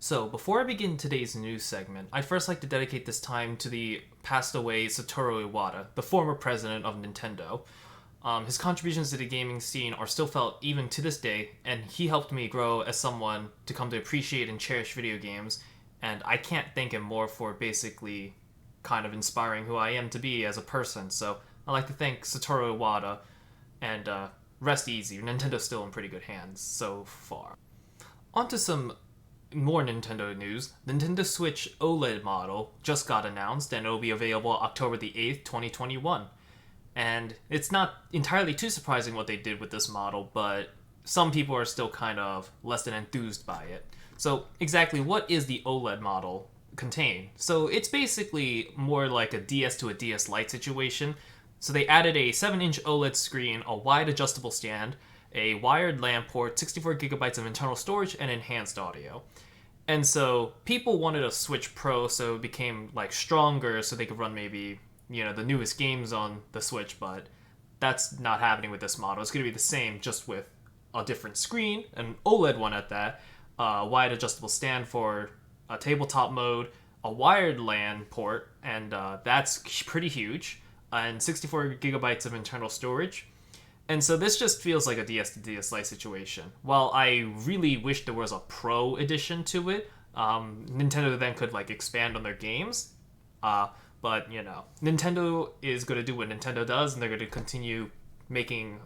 So, before I begin today's news segment, I'd first like to dedicate this time to the passed away Saturo Iwata, the former president of Nintendo. His contributions to the gaming scene are still felt even to this day, and he helped me grow as someone to come to appreciate and cherish video games, and I can't thank him more for basically kind of inspiring who I am to be as a person. So, I'd like to thank Satoru Iwata, and rest easy. Nintendo's still in pretty good hands so far. On to some more Nintendo news. The Nintendo Switch OLED model just got announced and it will be available October the 8th, 2021. And it's not entirely too surprising what they did with this model, but some people are still kind of less than enthused by it. So, exactly what is the OLED model contain? So, it's basically more like a DS to a DS Lite situation. So, they added a 7-inch OLED screen, a wide adjustable stand, a wired LAN port, 64 gigabytes of internal storage, and enhanced audio. And so people wanted a Switch Pro, so it became like stronger, so they could run maybe the newest games on the Switch. But that's not happening with this model. It's going to be the same, just with a different screen, an OLED one at that, a wide adjustable stand for a tabletop mode, a wired LAN port, and that's pretty huge, and 64 gigabytes of internal storage. And so this just feels like a DS to DS Lite situation. While I really wish there was a Pro edition to it, Nintendo then could like expand on their games. But Nintendo is going to do what Nintendo does, and they're going to continue making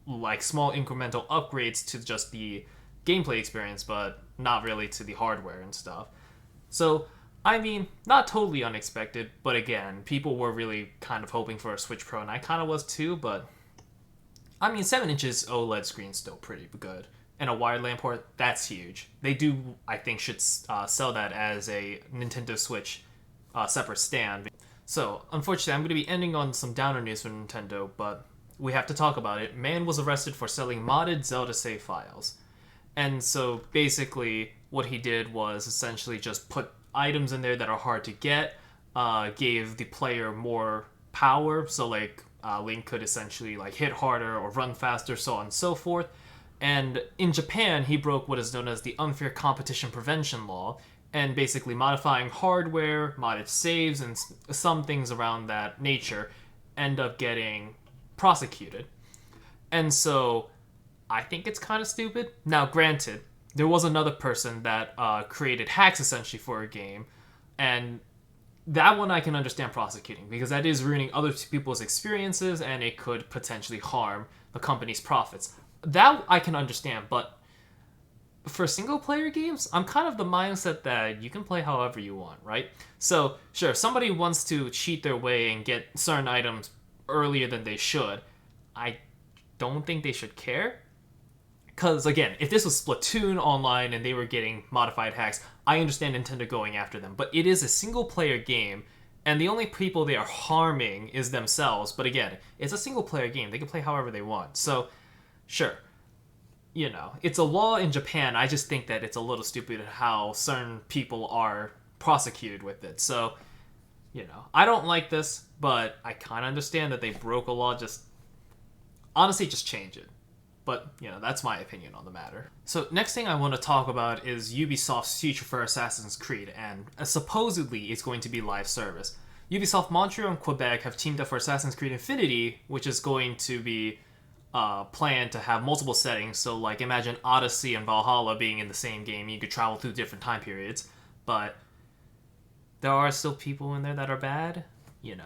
like small incremental upgrades to just the gameplay experience, but not really to the hardware and stuff. So, I mean, not totally unexpected, but again, people were really kind of hoping for a Switch Pro, and I kind of was too, but I mean, 7 inches OLED screen's still pretty good. And a wired LAN port, that's huge. They do, I think, should sell that as a Nintendo Switch separate stand. So, unfortunately, I'm going to be ending on some downer news for Nintendo, but we have to talk about it. Man was arrested for selling modded Zelda save files. And so, basically, what he did was essentially just put items in there that are hard to get, gave the player more power, so like Link could essentially like hit harder or run faster, so on and so forth. And in Japan, he broke what is known as the unfair competition prevention law, and basically modifying hardware, modded saves, and some things around that nature end up getting prosecuted. And so I think it's kind of stupid. Now, granted, there was another person that created hacks essentially for a game, and that one I can understand prosecuting, because that is ruining other people's experiences and it could potentially harm the company's profits. That I can understand, but for single player games, I'm kind of the mindset that you can play however you want, right? So, sure, if somebody wants to cheat their way and get certain items earlier than they should, I don't think they should care. Because, again, if this was Splatoon online and they were getting modified hacks, I understand Nintendo going after them. But it is a single-player game, and the only people they are harming is themselves. But again, it's a single-player game. They can play however they want. So, sure. It's a law in Japan. I just think that it's a little stupid how certain people are prosecuted with it. So, I don't like this, but I kind of understand that they broke a law. Honestly, just change it. But, that's my opinion on the matter. So, next thing I want to talk about is Ubisoft's future for Assassin's Creed, and supposedly it's going to be live service. Ubisoft Montreal and Quebec have teamed up for Assassin's Creed Infinity, which is going to be planned to have multiple settings. So, like, imagine Odyssey and Valhalla being in the same game. You could travel through different time periods, but there are still people in there that are bad.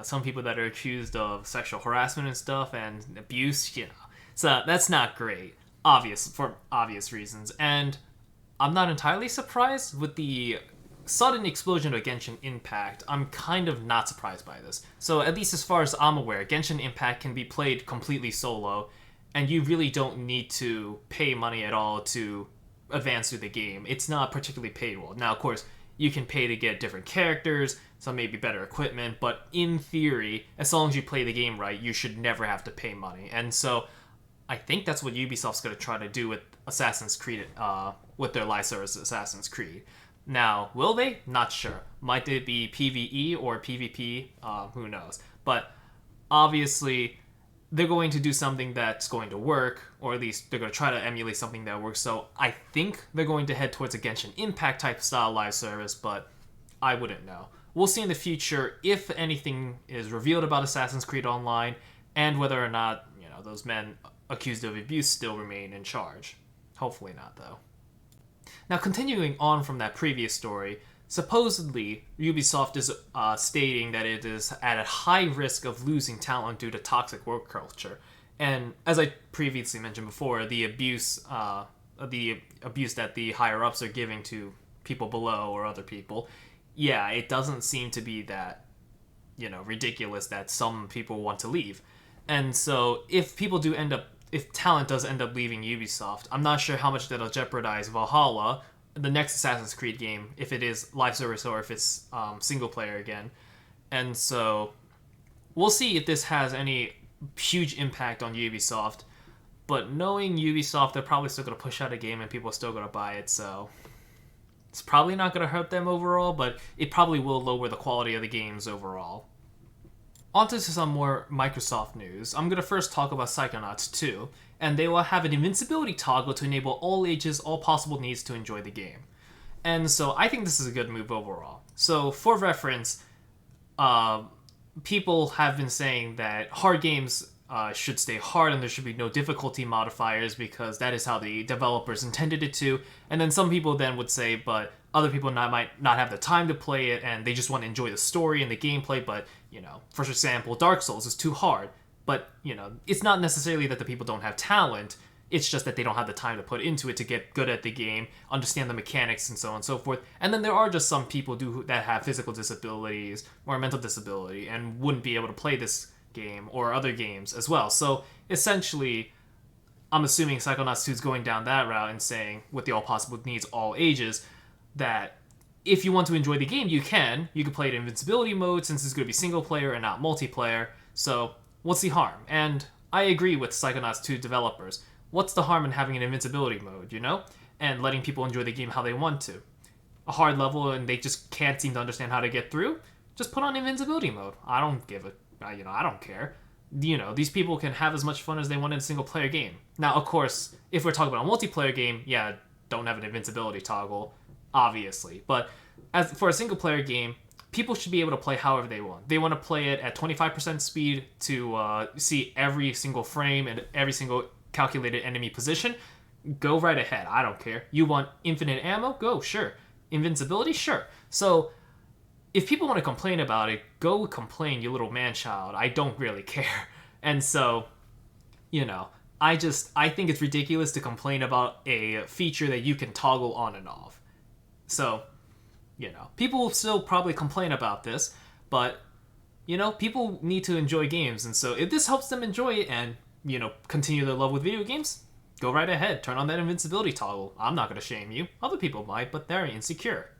Some people that are accused of sexual harassment and stuff, and abuse, So that's not great, for obvious reasons. And I'm not entirely surprised with the sudden explosion of Genshin Impact. I'm kind of not surprised by this. So at least as far as I'm aware, Genshin Impact can be played completely solo, and you really don't need to pay money at all to advance through the game. It's not particularly paywall. Now, of course, you can pay to get different characters, some maybe better equipment, but in theory, as long as you play the game right, you should never have to pay money. And so I think that's what Ubisoft's going to try to do with Assassin's Creed, with their live service Assassin's Creed. Now, will they? Not sure. Might it be PvE or PvP? Who knows? But obviously, they're going to do something that's going to work, or at least they're going to try to emulate something that works. So I think they're going to head towards a Genshin Impact type style live service, but I wouldn't know. We'll see in the future if anything is revealed about Assassin's Creed Online, and whether or not, those men accused of abuse still remain in charge. Hopefully not, though. Now, continuing on from that previous story, supposedly Ubisoft is stating that it is at a high risk of losing talent due to toxic work culture. And as I previously mentioned before, the abuse that the higher-ups are giving to people below or other people, yeah, it doesn't seem to be that, ridiculous that some people want to leave. And so if talent does end up leaving Ubisoft, I'm not sure how much that'll jeopardize Valhalla, the next Assassin's Creed game, if it is live service or if it's single player again. And so we'll see if this has any huge impact on Ubisoft. But knowing Ubisoft, they're probably still going to push out a game and people are still going to buy it, so it's probably not going to hurt them overall, but it probably will lower the quality of the games overall. On to some more Microsoft news. I'm going to first talk about Psychonauts 2, and they will have an invincibility toggle to enable all ages, all possible needs to enjoy the game. And so I think this is a good move overall. So for reference, people have been saying that hard games should stay hard and there should be no difficulty modifiers because that is how the developers intended it to. And then some people then would say, but other people might not have the time to play it and they just want to enjoy the story and the gameplay, but, for example, Dark Souls is too hard. But, it's not necessarily that the people don't have talent, it's just that they don't have the time to put into it to get good at the game, understand the mechanics, and so on and so forth. And then there are just some people that have physical disabilities or mental disability and wouldn't be able to play this game or other games as well. So essentially, I'm assuming Psychonauts 2 is going down that route and saying, with the all possible needs, all ages, that if you want to enjoy the game, you can play it in invincibility mode since it's going to be single player and not multiplayer. So what's the harm? And I agree with Psychonauts 2 developers. What's the harm in having an invincibility mode, and letting people enjoy the game how they want to? A hard level and they just can't seem to understand how to get through? Just put on invincibility mode. I don't care. These people can have as much fun as they want in a single player game. Now, of course, if we're talking about a multiplayer game, yeah, don't have an invincibility toggle, obviously. But as for a single player game, people should be able to play however they want. They want to play it at 25% speed to see every single frame and every single calculated enemy position. Go right ahead. I don't care. You want infinite ammo? Go, sure. Invincibility? Sure. So if people want to complain about it, go complain, you little man-child. I don't really care. And so, I think it's ridiculous to complain about a feature that you can toggle on and off. So, people will still probably complain about this, but, people need to enjoy games. And so if this helps them enjoy it and, continue their love with video games, go right ahead. Turn on that invincibility toggle. I'm not going to shame you. Other people might, but they're insecure.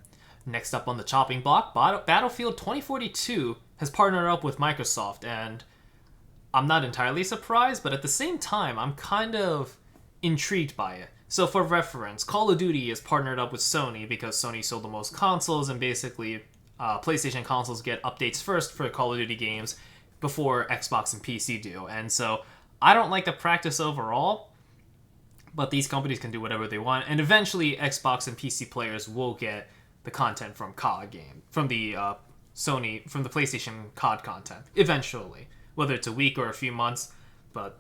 Next up on the chopping block, Battlefield 2042 has partnered up with Microsoft, and I'm not entirely surprised, but at the same time, I'm kind of intrigued by it. So for reference, Call of Duty is partnered up with Sony because Sony sold the most consoles, and basically PlayStation consoles get updates first for Call of Duty games before Xbox and PC do. And so I don't like the practice overall, but these companies can do whatever they want, and eventually Xbox and PC players will get the content from COD game, from the PlayStation COD content, eventually, whether it's a week or a few months. But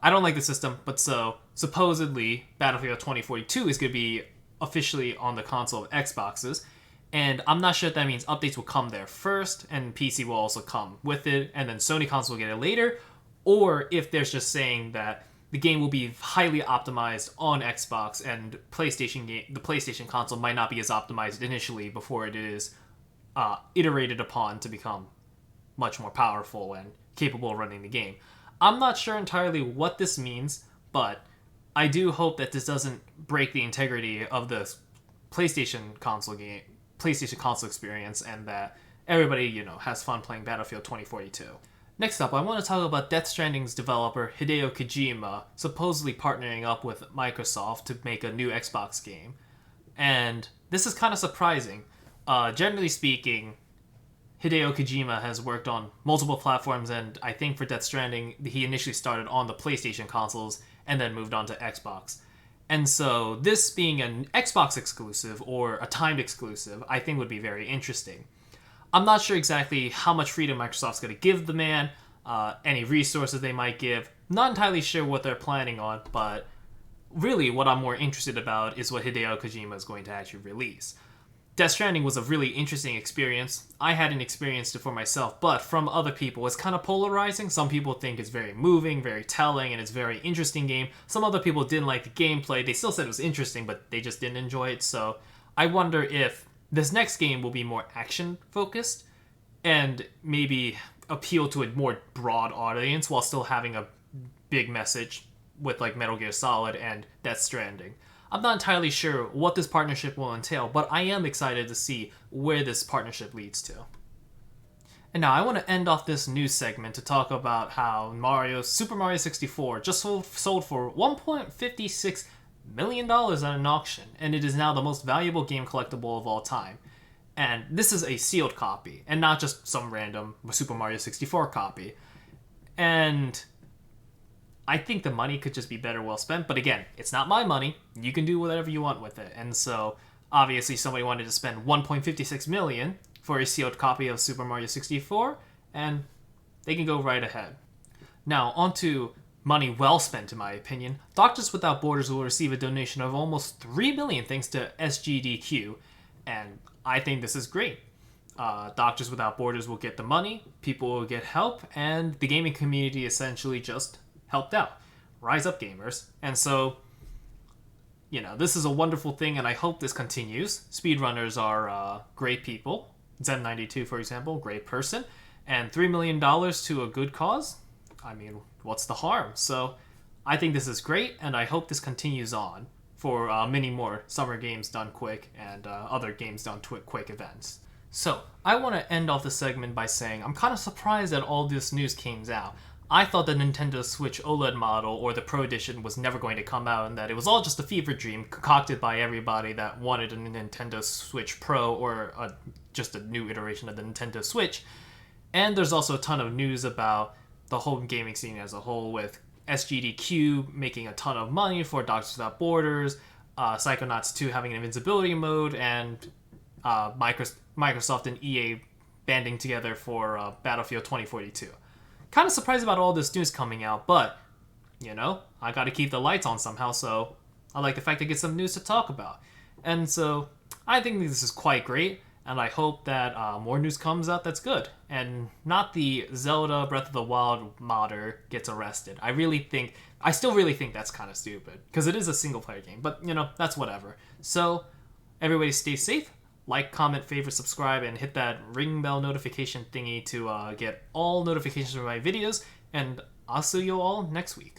I don't like the system. But so supposedly Battlefield 2042 is going to be officially on the console of Xboxes, and I'm not sure if that means updates will come there first and PC will also come with it, and then Sony console will get it later, or if there's just saying that the game will be highly optimized on Xbox and the PlayStation console might not be as optimized initially before it is iterated upon to become much more powerful and capable of running the game. I'm not sure entirely what this means, but I do hope that this doesn't break the integrity of the PlayStation console experience, and that everybody, has fun playing Battlefield 2042. Next up, I want to talk about Death Stranding's developer Hideo Kojima supposedly partnering up with Microsoft to make a new Xbox game. And this is kind of surprising. Generally speaking, Hideo Kojima has worked on multiple platforms, and I think for Death Stranding, he initially started on the PlayStation consoles and then moved on to Xbox. And so this being an Xbox exclusive or a timed exclusive, I think would be very interesting. I'm not sure exactly how much freedom Microsoft's going to give the man, any resources they might give. Not entirely sure what they're planning on, but really what I'm more interested about is what Hideo Kojima is going to actually release. Death Stranding was a really interesting experience. I hadn't experienced it for myself, but from other people, it's kind of polarizing. Some people think it's very moving, very telling, and it's a very interesting game. Some other people didn't like the gameplay. They still said it was interesting, but they just didn't enjoy it. So I wonder if this next game will be more action-focused and maybe appeal to a more broad audience while still having a big message with like Metal Gear Solid and Death Stranding. I'm not entirely sure what this partnership will entail, but I am excited to see where this partnership leads to. And now I want to end off this news segment to talk about how Super Mario 64 just sold for $1.56 million at an auction, and it is now the most valuable game collectible of all time. And this is a sealed copy, and not just some random Super Mario 64 copy. And I think the money could just be better well spent, but again, it's not my money. You can do whatever you want with it. And so, obviously, somebody wanted to spend $1.56 million for a sealed copy of Super Mario 64, and they can go right ahead. Now, onto money well spent, in my opinion. Doctors Without Borders will receive a donation of almost $3 million thanks to SGDQ, and I think this is great. Doctors Without Borders will get the money, people will get help, and the gaming community essentially just helped out. Rise up, gamers. And so, this is a wonderful thing, and I hope this continues. Speedrunners are great people. Zen92, for example, great person. And $3 million to a good cause? I mean, what's the harm? So, I think this is great, and I hope this continues on for many more Summer Games Done Quick and other Games Done Quick events. So, I want to end off the segment by saying I'm kind of surprised that all this news came out. I thought the Nintendo Switch OLED model or the Pro Edition was never going to come out, and that it was all just a fever dream concocted by everybody that wanted a Nintendo Switch Pro or just a new iteration of the Nintendo Switch. And there's also a ton of news about the whole gaming scene as a whole, with SGDQ making a ton of money for Doctors Without Borders, Psychonauts 2 having an invincibility mode, and Microsoft and EA banding together for Battlefield 2042. Kind of surprised about all this news coming out, but, I gotta keep the lights on somehow, so I like the fact to get some news to talk about. And so, I think this is quite great, and I hope that more news comes out that's good, and not the Zelda Breath of the Wild modder gets arrested. I still really think that's kind of stupid, because it is a single-player game, but, that's whatever. So, everybody stay safe. Like, comment, favorite, subscribe, and hit that ring bell notification thingy to get all notifications for my videos, and I'll see you all next week.